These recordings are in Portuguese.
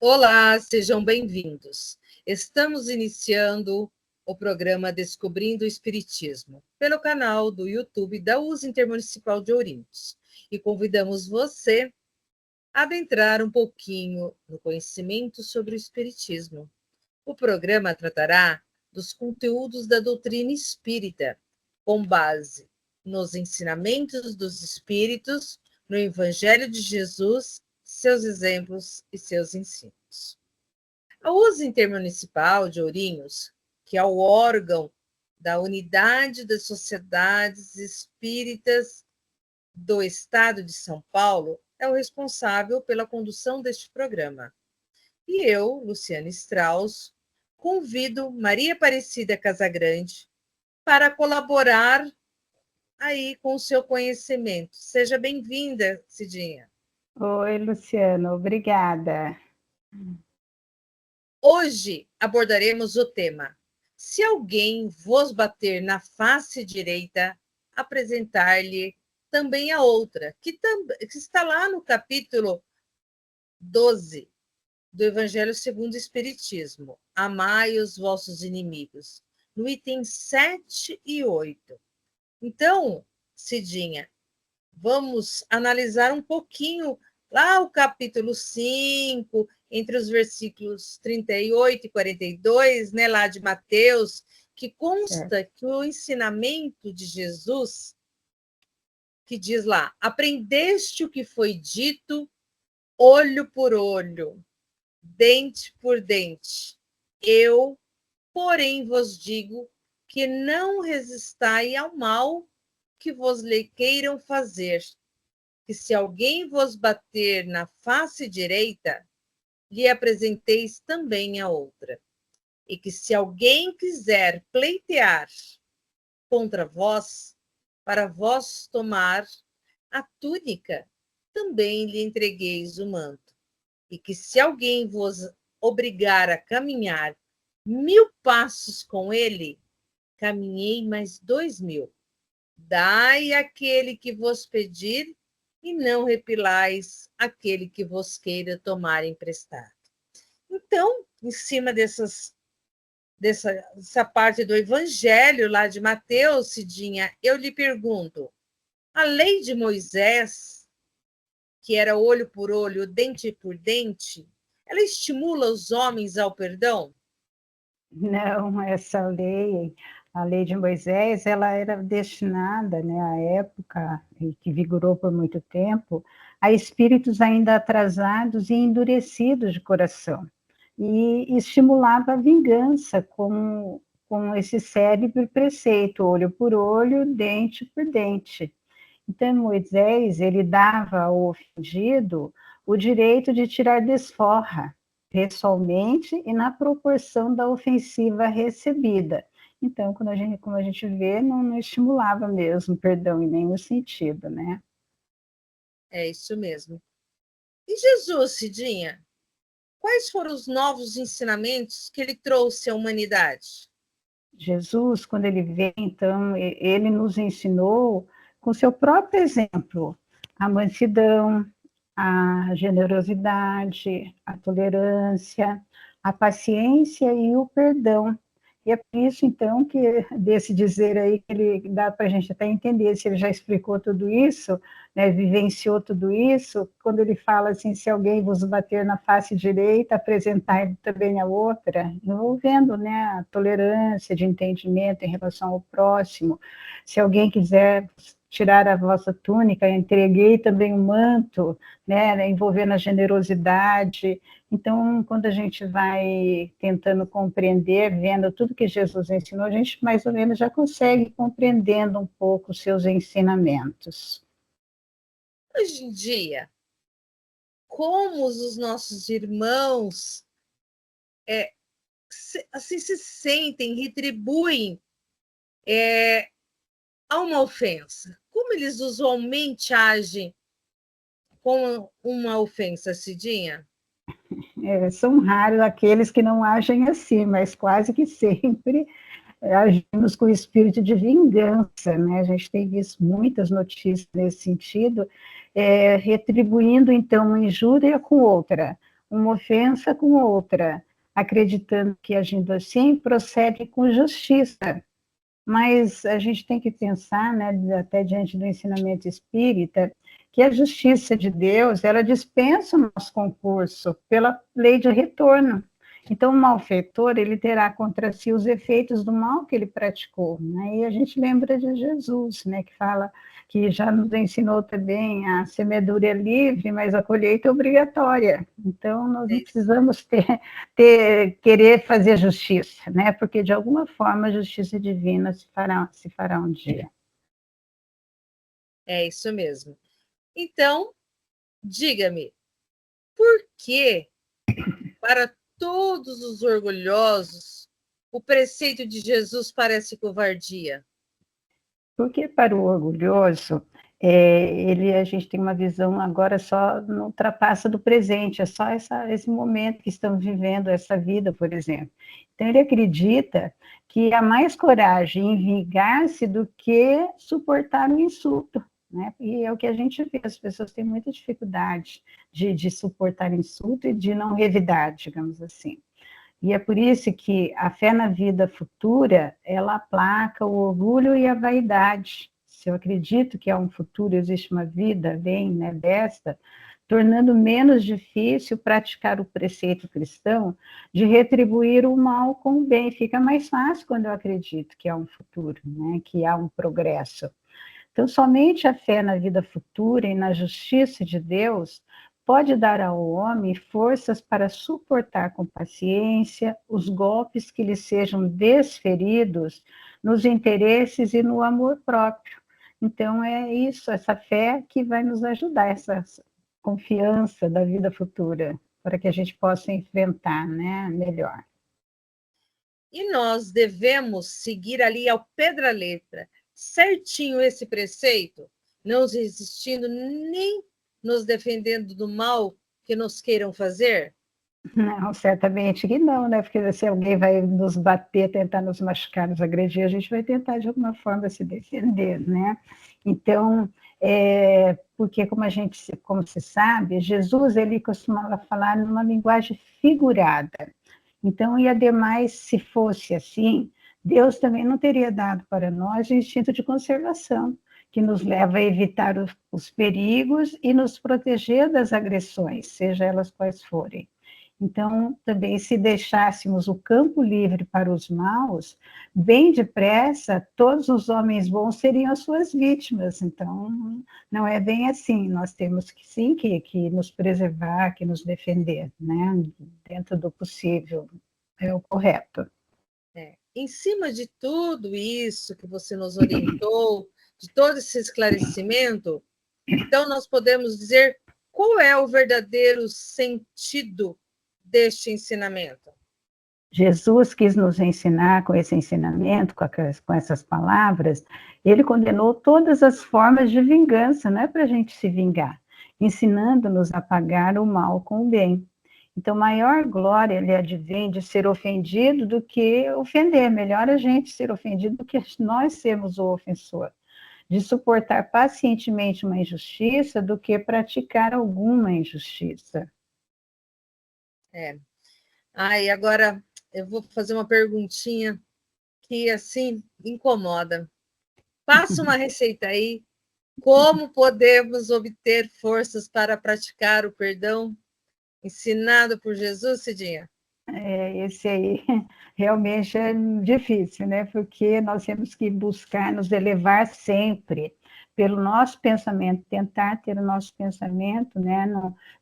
Olá, sejam bem-vindos. Estamos iniciando o programa Descobrindo o Espiritismo, pelo canal do YouTube da USE Intermunicipal de Ourinhos. E convidamos você a adentrar um pouquinho no conhecimento sobre o Espiritismo. O programa tratará dos conteúdos da doutrina espírita, com base nos ensinamentos dos Espíritos, no Evangelho de Jesus, seus exemplos e seus ensinos. A USE Intermunicipal de Ourinhos, que é o órgão da Unidade das Sociedades Espíritas do Estado de São Paulo, é o responsável pela condução deste programa. E eu, Luciana Strauss, convido Maria Aparecida Casagrande para colaborar aí com o seu conhecimento. Seja bem-vinda, Cidinha. Oi, Luciana, obrigada. Hoje abordaremos o tema: se alguém vos bater na face direita, apresentar-lhe também a outra, que está lá no capítulo 12 do Evangelho segundo o Espiritismo. Amai os vossos inimigos, no item 7 e 8. Então, Cidinha, vamos analisar um pouquinho lá o capítulo 5, entre os versículos 38 e 42, né, lá de Mateus, que consta que o ensinamento de Jesus, que diz lá, aprendeste o que foi dito, olho por olho, dente por dente. Eu, porém, vos digo que não resistai ao mal que vos lhe queiram fazer, que se alguém vos bater na face direita, lhe apresenteis também a outra. E que se alguém quiser pleitear contra vós, para vós tomar a túnica, também lhe entregueis o manto. E que se alguém vos obrigar a caminhar 1000 passos com ele, caminhei mais 2000. Dai àquele que vos pedir, e não repilais aquele que vos queira tomar emprestado. Então, em cima dessa parte do Evangelho lá de Mateus, Cidinha, eu lhe pergunto: a lei de Moisés, que era olho por olho, dente por dente, ela estimula os homens ao perdão? Não, essa lei, a lei de Moisés, ela era destinada, né, à época, e que vigorou por muito tempo, a espíritos ainda atrasados e endurecidos de coração. E estimulava a vingança com esse célebre preceito, olho por olho, dente por dente. Então, Moisés, ele dava ao ofendido o direito de tirar desforra, pessoalmente e na proporção da ofensiva recebida. Então, como a gente vê, não estimulava mesmo o perdão em nenhum sentido, né? É isso mesmo. E Jesus, Cidinha, quais foram os novos ensinamentos que ele trouxe à humanidade? Jesus, quando ele veio, então, ele nos ensinou com seu próprio exemplo a mansidão, a generosidade, a tolerância, a paciência e o perdão. E é por isso, então, que desse dizer aí, que ele dá para a gente até entender se ele já explicou tudo isso, né, vivenciou tudo isso, quando ele fala assim, se alguém vos bater na face direita, apresentar também a outra, envolvendo, né, a tolerância de entendimento em relação ao próximo. Se alguém quiser tirar a vossa túnica, entreguei também o manto, né, envolvendo a generosidade. Então, quando a gente vai tentando compreender, vendo tudo que Jesus ensinou, a gente mais ou menos já consegue compreendendo um pouco os seus ensinamentos. Hoje em dia, como os nossos irmãos assim se sentem, retribuem a uma ofensa? Como eles usualmente agem com uma ofensa, Cidinha? São raros aqueles que não agem assim, mas quase que sempre agimos com espírito de vingança, né? A gente tem visto muitas notícias nesse sentido, retribuindo, então, uma injúria com outra, uma ofensa com outra, acreditando que agindo assim procede com justiça. Mas a gente tem que pensar, né, até diante do ensinamento espírita, que a justiça de Deus, ela dispensa o nosso concurso pela lei de retorno. Então, o malfeitor, ele terá contra si os efeitos do mal que ele praticou, né? E a gente lembra de Jesus, né, que fala que já nos ensinou também a semeadura é livre, mas a colheita é obrigatória. Então, nós não precisamos querer fazer justiça, né? Porque, de alguma forma, a justiça divina se fará um dia. É isso mesmo. Então, diga-me, por que, para todos os orgulhosos, o preceito de Jesus parece covardia? Porque para o orgulhoso, a gente tem uma visão agora só, não ultrapassa do presente, é só esse momento que estamos vivendo, essa vida, por exemplo. Então, ele acredita que há mais coragem em vingar-se do que suportar o insulto, né? E é o que a gente vê, as pessoas têm muita dificuldade de suportar insulto e de não revidar, digamos assim. E é por isso que a fé na vida futura, ela aplaca o orgulho e a vaidade. Se eu acredito que há um futuro, existe uma vida além, né, desta, tornando menos difícil praticar o preceito cristão de retribuir o mal com o bem. Fica mais fácil quando eu acredito que há um futuro, né, que há um progresso. Então, somente a fé na vida futura e na justiça de Deus pode dar ao homem forças para suportar com paciência os golpes que lhe sejam desferidos nos interesses e no amor próprio. Então, é isso, essa fé que vai nos ajudar, essa confiança da vida futura, para que a gente possa enfrentar, né, melhor. E nós devemos seguir ali ao pé da letra, certinho esse preceito, não resistindo nem nos defendendo do mal que nos queiram fazer? Não, certamente que não, né? Porque se alguém vai nos bater, tentar nos machucar, nos agredir, a gente vai tentar de alguma forma se defender, né? Então, porque como se sabe, Jesus ele costumava falar numa linguagem figurada. Então, e ademais, se fosse assim, Deus também não teria dado para nós o instinto de conservação, que nos leva a evitar os perigos e nos proteger das agressões, seja elas quais forem. Então, também, se deixássemos o campo livre para os maus, bem depressa, todos os homens bons seriam as suas vítimas. Então, não é bem assim. Nós temos que, sim, que nos preservar, que nos defender, né? Dentro do possível. É o correto. Em cima de tudo isso que você nos orientou, de todo esse esclarecimento, então nós podemos dizer qual é o verdadeiro sentido deste ensinamento. Jesus quis nos ensinar com esse ensinamento, com essas palavras, ele condenou todas as formas de vingança, não é para a gente se vingar, ensinando-nos a pagar o mal com o bem. Então, maior glória lhe advém de ser ofendido do que ofender. Melhor a gente ser ofendido do que nós sermos o ofensor. De suportar pacientemente uma injustiça do que praticar alguma injustiça. Agora eu vou fazer uma perguntinha que, assim, incomoda. Passa uma receita aí. Como podemos obter forças para praticar o perdão ensinado por Jesus, Cidinha? Esse aí realmente é difícil, né? Porque nós temos que buscar nos elevar sempre pelo nosso pensamento, tentar ter o nosso pensamento, né,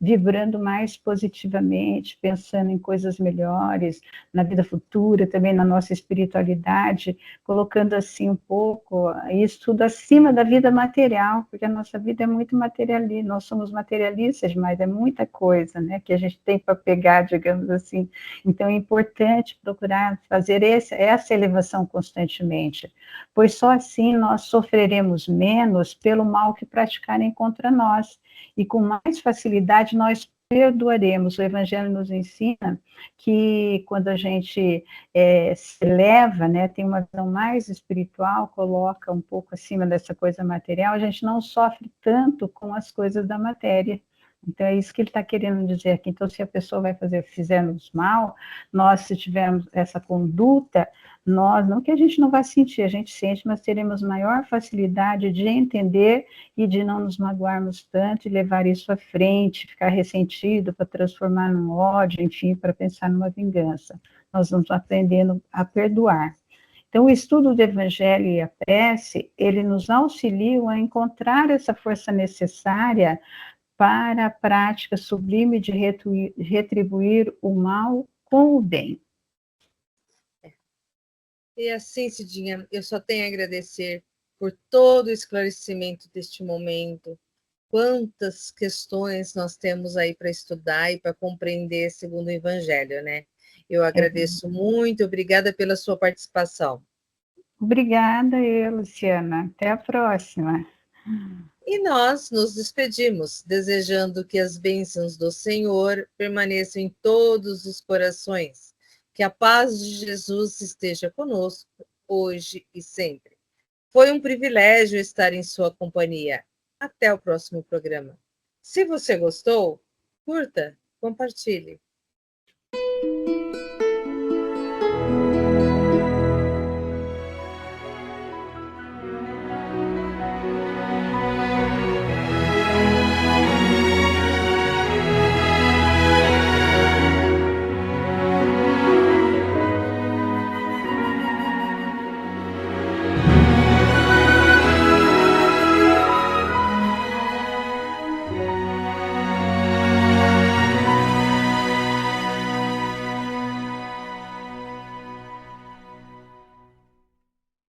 vibrando mais positivamente, pensando em coisas melhores, na vida futura, também na nossa espiritualidade, colocando assim um pouco isso tudo acima da vida material, porque a nossa vida é muito materialista, nós somos materialistas, mas é muita coisa, né, que a gente tem para pegar, digamos assim. Então, é importante procurar fazer essa elevação constantemente, pois só assim nós sofreremos menos pelo mal que praticarem contra nós, e com mais facilidade nós perdoaremos. O Evangelho nos ensina que quando a gente se eleva, né, tem uma visão mais espiritual, coloca um pouco acima dessa coisa material, a gente não sofre tanto com as coisas da matéria. Então, é isso que ele está querendo dizer aqui. Então, se a pessoa vai fizermos mal, nós, se tivermos essa conduta, nós, não que a gente não vai sentir, a gente sente, mas teremos maior facilidade de entender e de não nos magoarmos tanto e levar isso à frente, ficar ressentido para transformar num ódio, enfim, para pensar numa vingança. Nós vamos aprendendo a perdoar. Então, o estudo do Evangelho e a prece, ele nos auxilia a encontrar essa força necessária para a prática sublime de retribuir o mal com o bem. E assim, Cidinha, eu só tenho a agradecer por todo o esclarecimento deste momento. Quantas questões nós temos aí para estudar e para compreender segundo o Evangelho, né? Eu agradeço muito, obrigada pela sua participação. Obrigada, Luciana. Até a próxima. E nós nos despedimos, desejando que as bênçãos do Senhor permaneçam em todos os corações. Que a paz de Jesus esteja conosco, hoje e sempre. Foi um privilégio estar em sua companhia. Até o próximo programa. Se você gostou, curta, compartilhe.